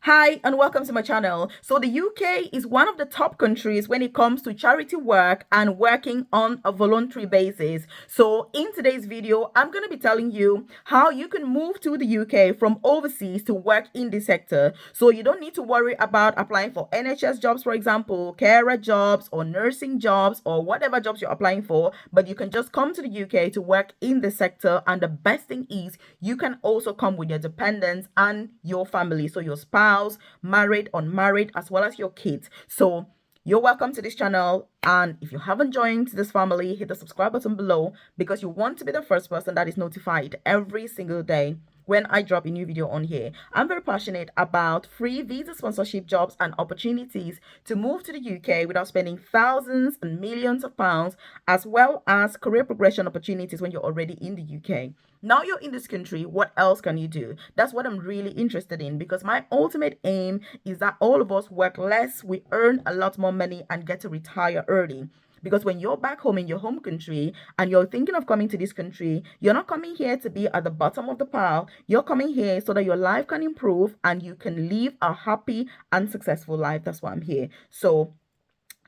Hi and welcome to my channel. So the UK is one of the top countries when it comes to charity work and working on a voluntary basis. So in today's video, I'm going to be telling you how you can move to the UK from overseas to work in this sector. So you don't need to worry about applying for NHS jobs, for example, carer jobs or nursing jobs or whatever jobs you're applying for, but you can just come to the UK to work in the sector. And the best thing is you can also come with your dependents and your family. So your spouse, married, unmarried, as well as your kids. So you're welcome to this channel, and if you haven't joined this family, hit the subscribe button below because you want to be the first person that is notified every single day when I drop a new video on here. I'm very passionate about free visa sponsorship jobs and opportunities to move to the UK without spending thousands and millions of pounds, as well as career progression opportunities when you're already in the UK. Now you're in this country, what else can you do? That's what I'm really interested in, because my ultimate aim is that all of us work less, we earn a lot more money, and get to retire early. Because when you're back home in your home country and you're thinking of coming to this country, you're not coming here to be at the bottom of the pile. You're coming here so that your life can improve and you can live a happy and successful life. That's why I'm here. So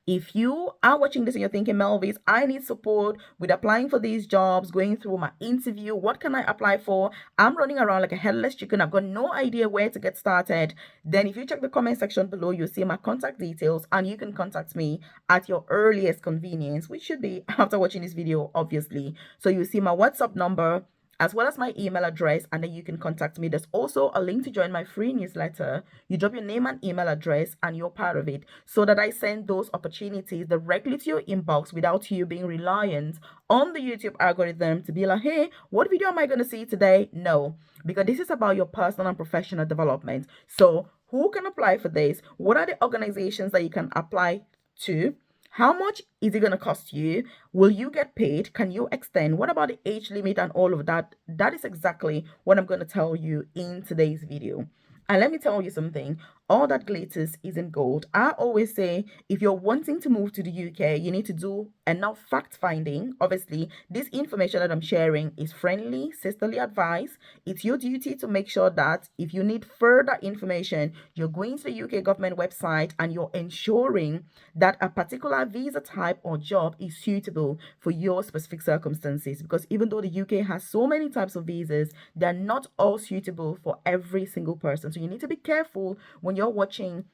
if you are watching this and you're thinking, Melvis, I need support with applying for these jobs, going through my interview, what can I apply for? I'm running around like a headless chicken. I've got no idea where to get started. Then if you check the comment section below, you'll see my contact details and you can contact me at your earliest convenience, which should be after watching this video, obviously. So you'll see my WhatsApp number, as well as my email address, and then you can contact me. There's also a link to join my free newsletter. You drop your name and email address and you're part of it, so that I send those opportunities directly to your inbox without you being reliant on the YouTube algorithm to be like, hey, what video am I going to see today? No, because this is about your personal and professional development. So who can apply for this? What are the organizations that you can apply to? How much is it going to cost you? Will you get paid? Can you extend? What about the age limit and all of that? That is exactly what I'm going to tell you in today's video. And let me tell you something, all that glitters isn't gold. I always say if you're wanting to move to the UK, you need to do enough fact finding. Obviously, this information that I'm sharing is friendly, sisterly advice. It's your duty to make sure that if you need further information, you're going to the UK government website and you're ensuring that a particular visa type or job is suitable for your specific circumstances. Because even though the UK has so many types of visas, they're not all suitable for every single person. So you need to be careful when you're watching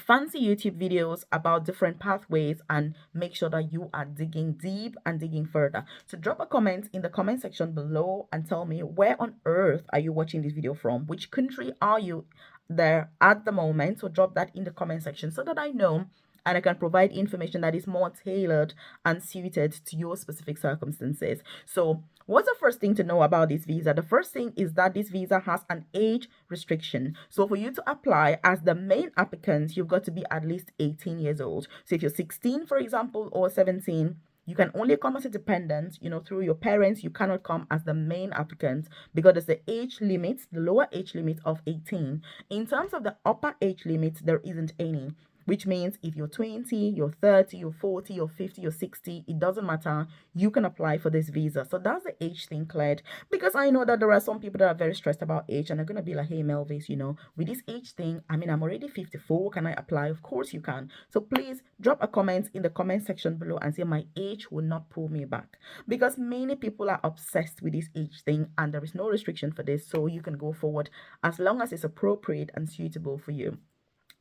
fancy YouTube videos about different pathways, and make sure that you are digging deep and digging further. So drop a comment in the comment section below and tell me, where on earth are you watching this video from? Which country are you there at the moment? So drop that in the comment section so that I know and I can provide information that is more tailored and suited to your specific circumstances. So what's the first thing to know about this visa? The first thing is that this visa has an age restriction. So for you to apply as the main applicant, you've got to be at least 18 years old. So if you're 16, for example, or 17, you can only come as a dependent, through your parents. You cannot come as the main applicant because there's the age limit, the lower age limit of 18. In terms of the upper age limit, there isn't any, which means if you're 20, you're 30, you're 40, you're 50, you're 60, it doesn't matter. You can apply for this visa. So that's the age thing cleared, because I know that there are some people that are very stressed about age and they're going to be like, hey, Melvis, with this age thing, I'm already 54. Can I apply? Of course you can. So please drop a comment in the comment section below and say my age will not pull me back, because many people are obsessed with this age thing and there is no restriction for this. So you can go forward as long as it's appropriate and suitable for you.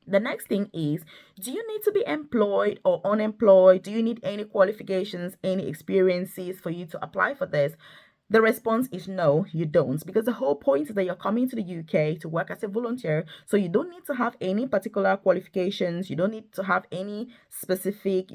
The next thing is, do you need to be employed or unemployed? Do you need any qualifications, any experiences for you to apply for this? The response is no, you don't, because the whole point is that you're coming to the UK to work as a volunteer. So you don't need to have any particular qualifications. You don't need to have any specific,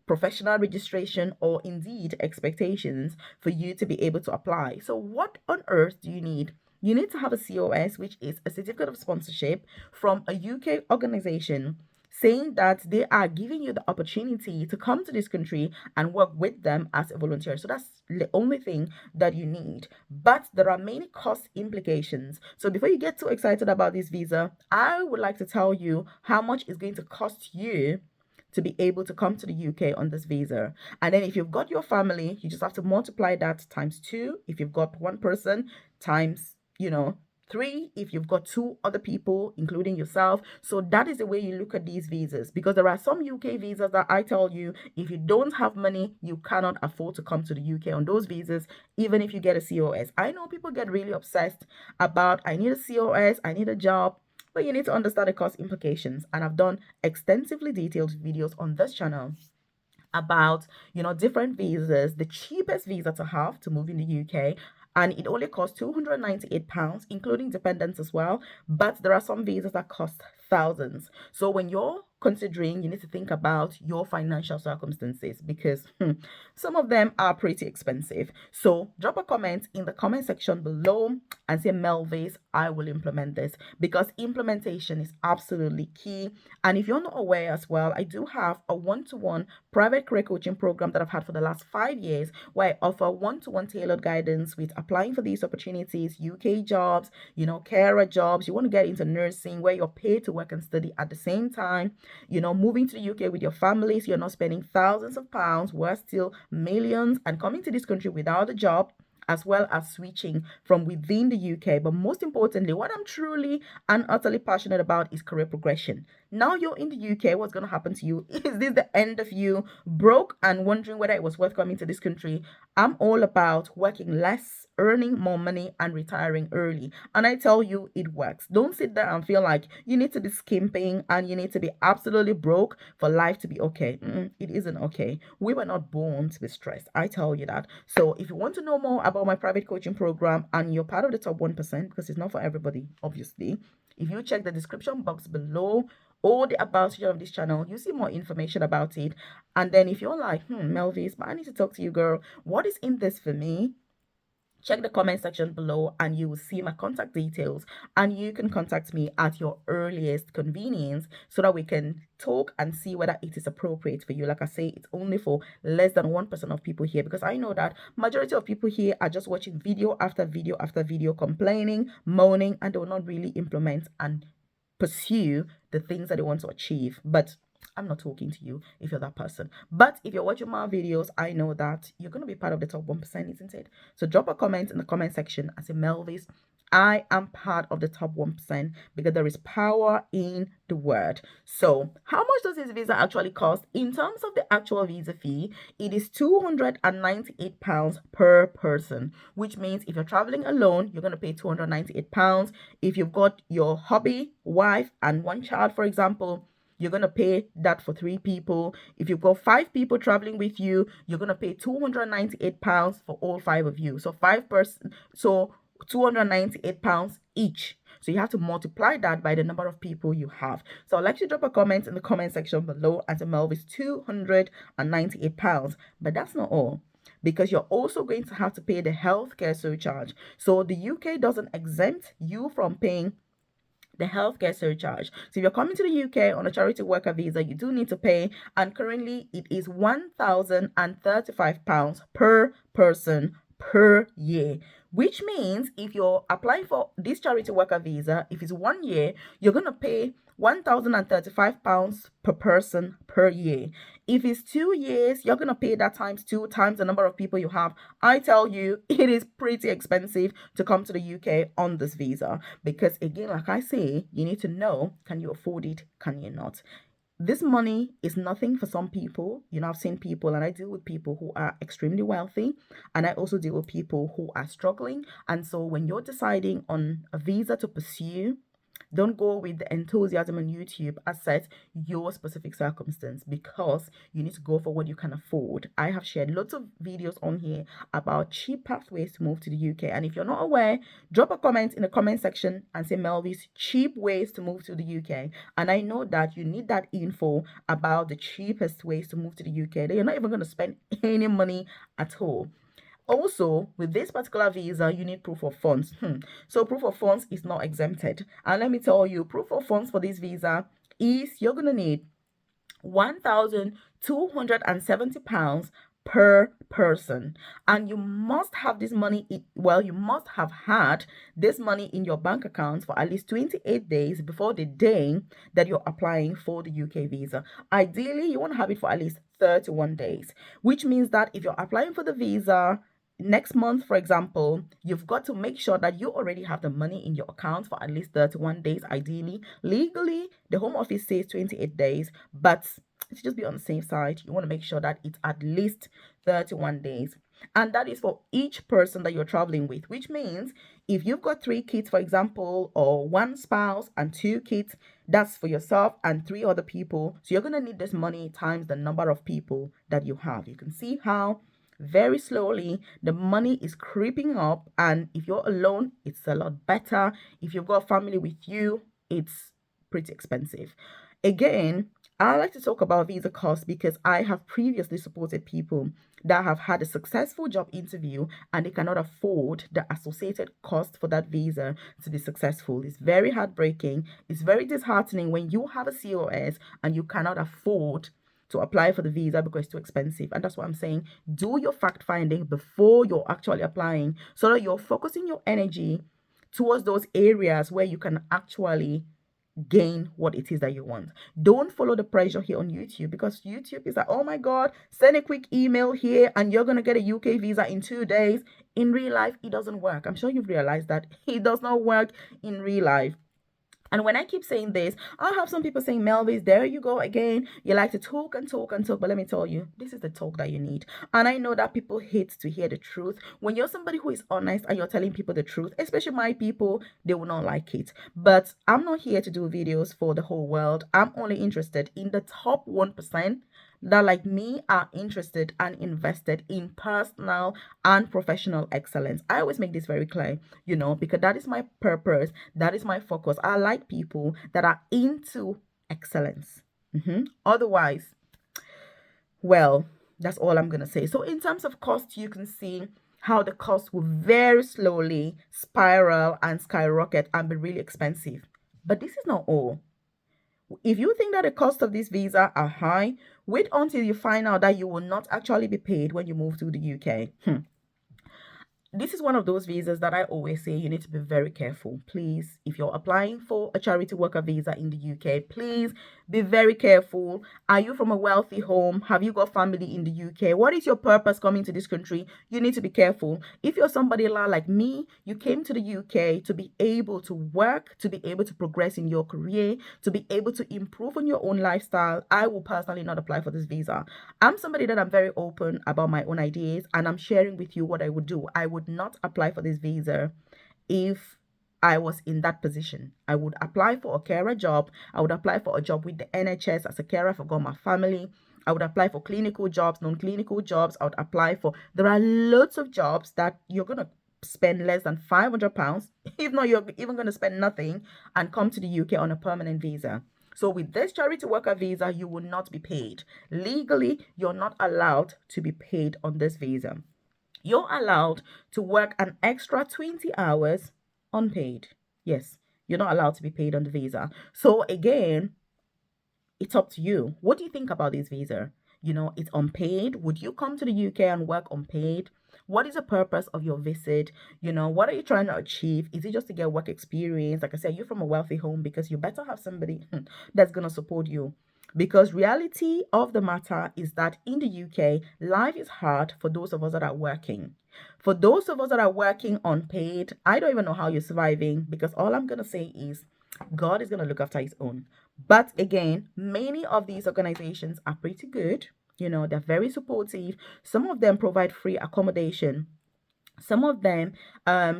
professional registration or indeed expectations for you to be able to apply. So what on earth do you need? You need to have a COS, which is a certificate of sponsorship from a UK organization, saying that they are giving you the opportunity to come to this country and work with them as a volunteer. So that's the only thing that you need. But there are many cost implications. So before you get too excited about this visa, I would like to tell you how much it's going to cost you to be able to come to the UK on this visa. And then if you've got your family, you just have to multiply that times 2. If you've got one person, times 3 if you've got 2 other people, including yourself. So that is the way you look at these visas, because there are some UK visas that I tell you, if you don't have money, you cannot afford to come to the UK on those visas, even if you get a COS. I know people get really obsessed about, I need a COS, I need a job, but you need to understand the cost implications. And I've done extensively detailed videos on this channel about different visas. The cheapest visa to have to move in the UK, and it only costs £298, including dependents as well. But there are some visas that cost thousands. So when you're considering, you need to think about your financial circumstances, because some of them are pretty expensive. So drop a comment in the comment section below and say, Melvis, I will implement this, because implementation is absolutely key. And if you're not aware as well, I do have a one-to-one private career coaching program that I've had for the last 5 years, where I offer one-to-one tailored guidance with applying for these opportunities, UK jobs, carer jobs. You want to get into nursing where you're paid to work and study at the same time, moving to the UK with your family, so you're not spending thousands of pounds, worse still, millions, and coming to this country without a job, as well as switching from within the UK. But most importantly, what I'm truly and utterly passionate about is career progression. Now you're in the UK, what's going to happen to you? Is this the end of you broke and wondering whether it was worth coming to this country? I'm all about working less, earning more money, and retiring early. And I tell you, it works. Don't sit there and feel like you need to be skimping and you need to be absolutely broke for life to be okay. It isn't okay. We were not born to be stressed. I tell you that. So if you want to know more about my private coaching program and you're part of the top 1%, because it's not for everybody, obviously, if you check the description box below or the about section of this channel, you see more information about it. And then if you're like, Melvis, but I need to talk to you, girl, what is in this for me? Check the comment section below and you will see my contact details, and you can contact me at your earliest convenience so that we can talk and see whether it is appropriate for you. Like I say, it's only for less than 1% of people here, because I know that majority of people here are just watching video after video after video, complaining, moaning, and they will not really implement and pursue the things that they want to achieve. But I'm not talking to you if you're that person. But if you're watching my videos, I know that you're going to be part of the top 1%, isn't it? So drop a comment in the comment section and say, Melvis, I am part of the top 1%, because there is power in the word. So how much does this visa actually cost? In terms of the actual visa fee, it is £298 per person, which means if you're traveling alone, you're going to pay £298. If you've got your hubby, wife, and 1 child, for example, you're going to pay that for 3 people. If you've got 5 people traveling with you, you're going to pay £298 for all 5 of you. So 5 person, so £298 each. So you have to multiply that by the number of people you have. So I'd like you to drop a comment in the comment section below and say, Melvis, £298. But that's not all, because you're also going to have to pay the healthcare surcharge. So the UK doesn't exempt you from paying the healthcare surcharge. So if you're coming to the UK on a charity worker visa, you do need to pay, and currently it is £1,035 per person per year, which means if you're applying for this charity worker visa, if it's 1 year, you're going to pay £1,035 per person per year. If it's 2 years, you're going to pay that times 2 times the number of people you have. I tell you, it is pretty expensive to come to the UK on this visa, because again, like I say, you need to know, can you afford it? Can you not? This money is nothing for some people. I've seen people, and I deal with people who are extremely wealthy, and I also deal with people who are struggling. And so when you're deciding on a visa to pursue, don't go with the enthusiasm on YouTube assess your specific circumstance, because you need to go for what you can afford. I have shared lots of videos on here about cheap pathways to move to the UK. And if you're not aware, drop a comment in the comment section and say, Melvis, cheap ways to move to the UK. And I know that you need that info about the cheapest ways to move to the UK. That you're not even going to spend any money at all. Also, with this particular visa, you need proof of funds. So proof of funds is not exempted. And let me tell you, proof of funds for this visa is you're going to need £1,270 per person, and you must have this money you must have had this money in your bank account for at least 28 days before the day that you're applying for the UK visa. Ideally, you want to have it for at least 31 days, which means that if you're applying for the visa next month, for example, you've got to make sure that you already have the money in your account for at least 31 days, ideally. Legally, the Home Office says 28 days, but to just be on the safe side, you want to make sure that it's at least 31 days. And that is for each person that you're traveling with, which means if you've got 3 kids, for example, or one spouse and 2 kids, that's for yourself and 3 other people. So you're going to need this money times the number of people that you have. You can see how very slowly the money is creeping up, and if you're alone, it's a lot better. If you've got family with you, it's pretty expensive. Again, I like to talk about visa costs because I have previously supported people that have had a successful job interview and they cannot afford the associated cost for that visa to be successful. It's very heartbreaking. It's very disheartening when you have a COS and you cannot afford to apply for the visa because it's too expensive. And that's what I'm saying. Do your fact finding before you're actually applying so that you're focusing your energy towards those areas where you can actually gain what it is that you want. Don't follow the pressure here on YouTube, because YouTube is like, oh my God, send a quick email here and you're going to get a UK visa in 2 days. In real life, it doesn't work. I'm sure you've realized that it does not work in real life. And when I keep saying this, I have some people saying, Melvis, there you go again. You like to talk and talk and talk. But let me tell you, this is the talk that you need. And I know that people hate to hear the truth. When you're somebody who is honest and you're telling people the truth, especially my people, they will not like it. But I'm not here to do videos for the whole world. I'm only interested in the top 1% that, like me, are interested and invested in personal and professional excellence. I always make this very clear, because that is my purpose, that is my focus. I like people that are into excellence. Otherwise, well, that's all I'm going to say. So in terms of cost, you can see how the cost will very slowly spiral and skyrocket and be really expensive. But this is not all. If you think that the cost of this visa are high, wait until you find out that you will not actually be paid when you move to the UK. This is one of those visas that I always say you need to be very careful. Please, if you're applying for a charity worker visa in the UK, please be very careful. Are you from a wealthy home? Have you got family in the UK? What is your purpose coming to this country? You need to be careful. If you're somebody like me, you came to the UK to be able to work, to be able to progress in your career, to be able to improve on your own lifestyle, I will personally not apply for this visa. I'm somebody that I'm very open about my own ideas, and I'm sharing with you what I would do. I would not apply for this visa if I was in that position. I would apply for a carer job. I would apply for a job with the NHS as a carer for my family. I would apply for clinical jobs, non-clinical jobs. I would apply for, there are loads of jobs that you're going to spend less than £500. If not, you're even going to spend nothing and come to the UK on a permanent visa. So with this charity worker visa, you will not be paid. Legally, you're not allowed to be paid on this visa. You're allowed to work an extra 20 hours unpaid. Yes, you're not allowed to be paid on the visa. So again, it's up to you. What do you think about this visa? It's unpaid. Would you come to the UK and work unpaid? What is the purpose of your visit? What are you trying to achieve? Is it just to get work experience? Like I said, you're from a wealthy home, because you better have somebody that's going to support you. Because reality of the matter is that in the UK, life is hard for those of us that are working. For those of us that are working unpaid, I don't even know how you're surviving, because all I'm going to say is God is going to look after his own. But again, many of these organizations are pretty good. They're very supportive. Some of them provide free accommodation. Some of them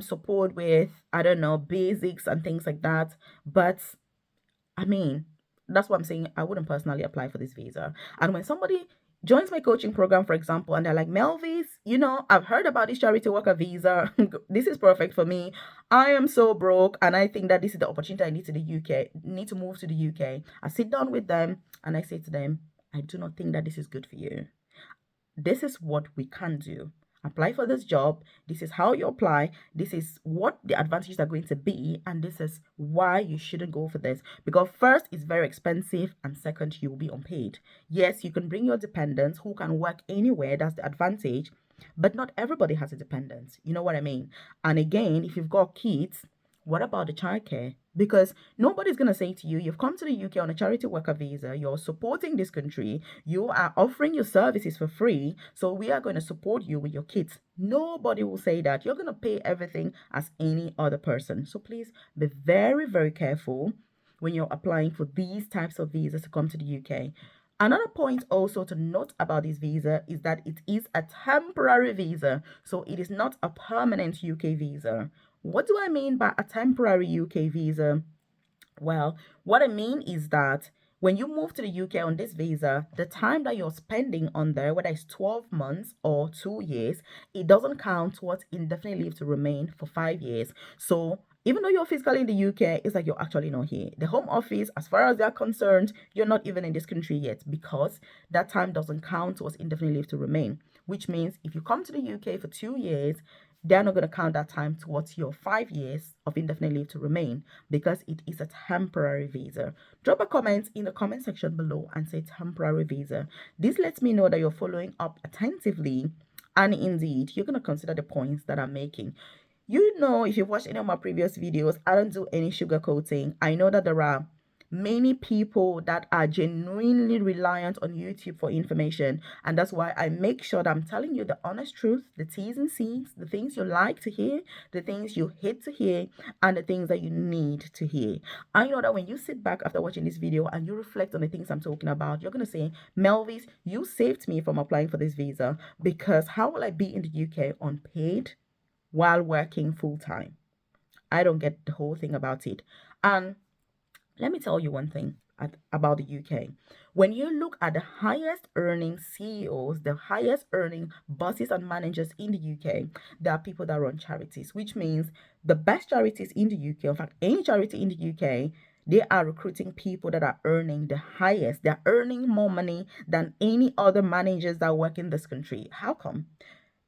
support with, I don't know, basics and things like that. But I mean, that's what I'm saying. I wouldn't personally apply for this visa. And when somebody joins my coaching program, for example, and they're like, Melvis, I've heard about this charity worker visa. This is perfect for me. I am so broke, and I think that this is the opportunity I need to move to the UK. I sit down with them and I say to them, I do not think that this is good for you. This is what we can do. Apply for this job. This is how you apply. This is what the advantages are going to be. And this is why you shouldn't go for this. Because first, it's very expensive. And second, you will be unpaid. Yes, you can bring your dependents who can work anywhere. That's the advantage. But not everybody has a dependent. You know what I mean? And again, if you've got kids, what about the childcare? because nobody's going to say to you, you've come to the UK on a charity worker visa, you're supporting this country, you are offering your services for free, so we are going to support you with your kids. Nobody will say that. You're going to pay everything as any other person. So please be very, very careful when you're applying for these types of visas to come to the UK. Another point also to note about this visa is that it is a temporary visa, so it is not a permanent UK visa. What do I mean by a temporary UK visa? Well, what I mean is that when you move to the UK on this visa, the time that you're spending on there, whether it's 12 months or 2 years, it doesn't count towards indefinite leave to remain for 5 years. So even though you're physically in the UK, it's like you're actually not here. The Home Office, as far as they're concerned, you're not even in this country yet because that time doesn't count towards indefinite leave to remain, which means if you come to the UK for 2 years, they're not going to count that time towards your 5 years of indefinite leave to remain because it is a temporary visa. Drop a comment in the comment section below and say temporary visa. This lets me know that you're following up attentively, and indeed you're going to consider the points that I'm making. You know, if you've watched any of my previous videos, I don't do any sugarcoating. I know that there are many people that are genuinely reliant on YouTube for information, and that's why I make sure that I'm telling you the honest truth, the T's and C's, the things you like to hear, the things you hate to hear, and the things that you need to hear. I know that when you sit back after watching this video and you reflect on the things I'm talking about, you're going to say, Melvis, you saved me from applying for this visa, because how will I be in the UK unpaid while working full-time? I don't get the whole thing about it. And let me tell you one thing about the UK. When you look at the highest earning CEOs, the highest earning bosses and managers in the UK, there are people that run charities, which means the best charities in the UK, in fact, any charity in the UK, they are recruiting people that are earning the highest. They're earning more money than any other managers that work in this country. How come?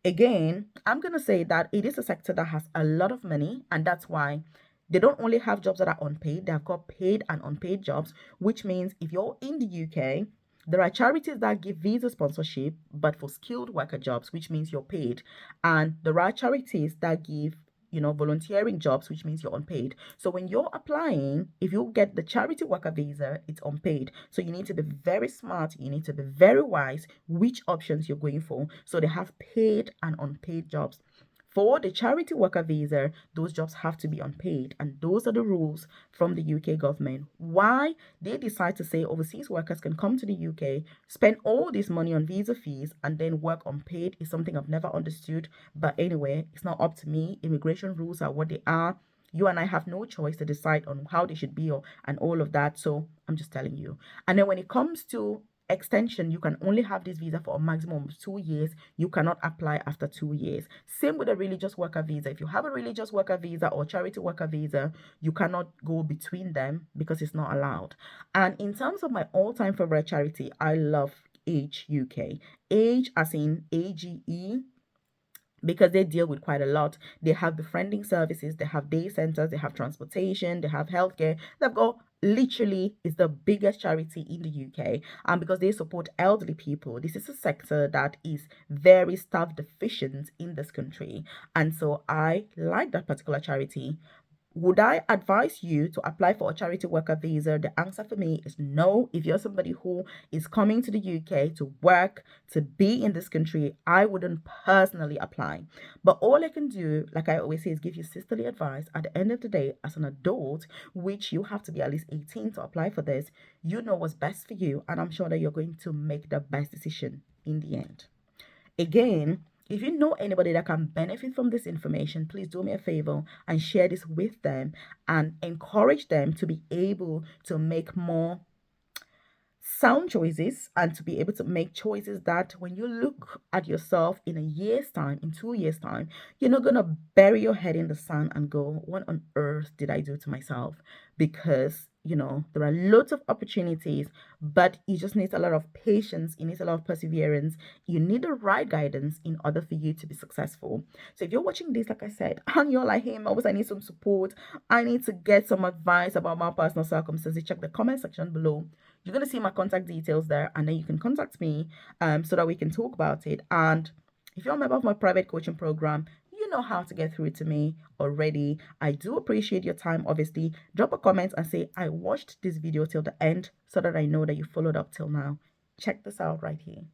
Again, I'm going to say that it is a sector that has a lot of money, and that's why they don't only have jobs that are unpaid, they have got paid and unpaid jobs, which means if you're in the UK, there are charities that give visa sponsorship, but for skilled worker jobs, which means you're paid. And there are charities that give volunteering jobs, which means you're unpaid. So when you're applying, if you get the charity worker visa, it's unpaid. So you need to be very smart. You need to be very wise which options you're going for. So they have paid and unpaid jobs. For the charity worker visa, those jobs have to be unpaid, and those are the rules from the UK government. Why they decide to say overseas workers can come to the UK, spend all this money on visa fees, and then work unpaid is something I've never understood. But anyway, it's not up to me. Immigration rules are what they are. You and I have no choice to decide on how they should be and all of that. So I'm just telling you. And then when it comes to extension, you can only have this visa for a maximum of 2 years. You cannot apply after 2 years. Same with a religious worker visa. If you have a religious worker visa or charity worker visa, you cannot go between them because it's not allowed. And in terms of my all-time favorite charity, I love Age UK. Age as in AGE, because they deal with quite a lot. They have befriending services, they have day centers, they have transportation, they have healthcare. They've got literally is the biggest charity in the UK, and because they support elderly people, this is a sector that is very staff deficient in this country, and so I like that particular charity. Would I advise you to apply for a charity worker visa? The answer for me is no. If you're somebody who is coming to the UK to work, to be in this country, I wouldn't personally apply. But all I can do, like I always say, is give you sisterly advice. At the end of the day, as an adult, which you have to be at least 18 to apply for this, you know what's best for you, and I'm sure that you're going to make the best decision in the end. Again, if you know anybody that can benefit from this information, please do me a favor and share this with them and encourage them to be able to make more sound choices and to be able to make choices that when you look at yourself in a year's time, in 2 years' time, you're not going to bury your head in the sand and go, what on earth did I do to myself? Because there are lots of opportunities, but you just need a lot of patience. You need a lot of perseverance. You need the right guidance in order for you to be successful. So if you're watching this, like I said, and you're like, hey, Melvis, I need some support, I need to get some advice about my personal circumstances, check the comment section below. You're going to see my contact details there, and then you can contact me so that we can talk about it. And if you're a member of my private coaching program, know how to get through to me already. I do appreciate your time. Obviously, drop a comment and say I watched this video till the end so that I know that you followed up till now. Check this out right here.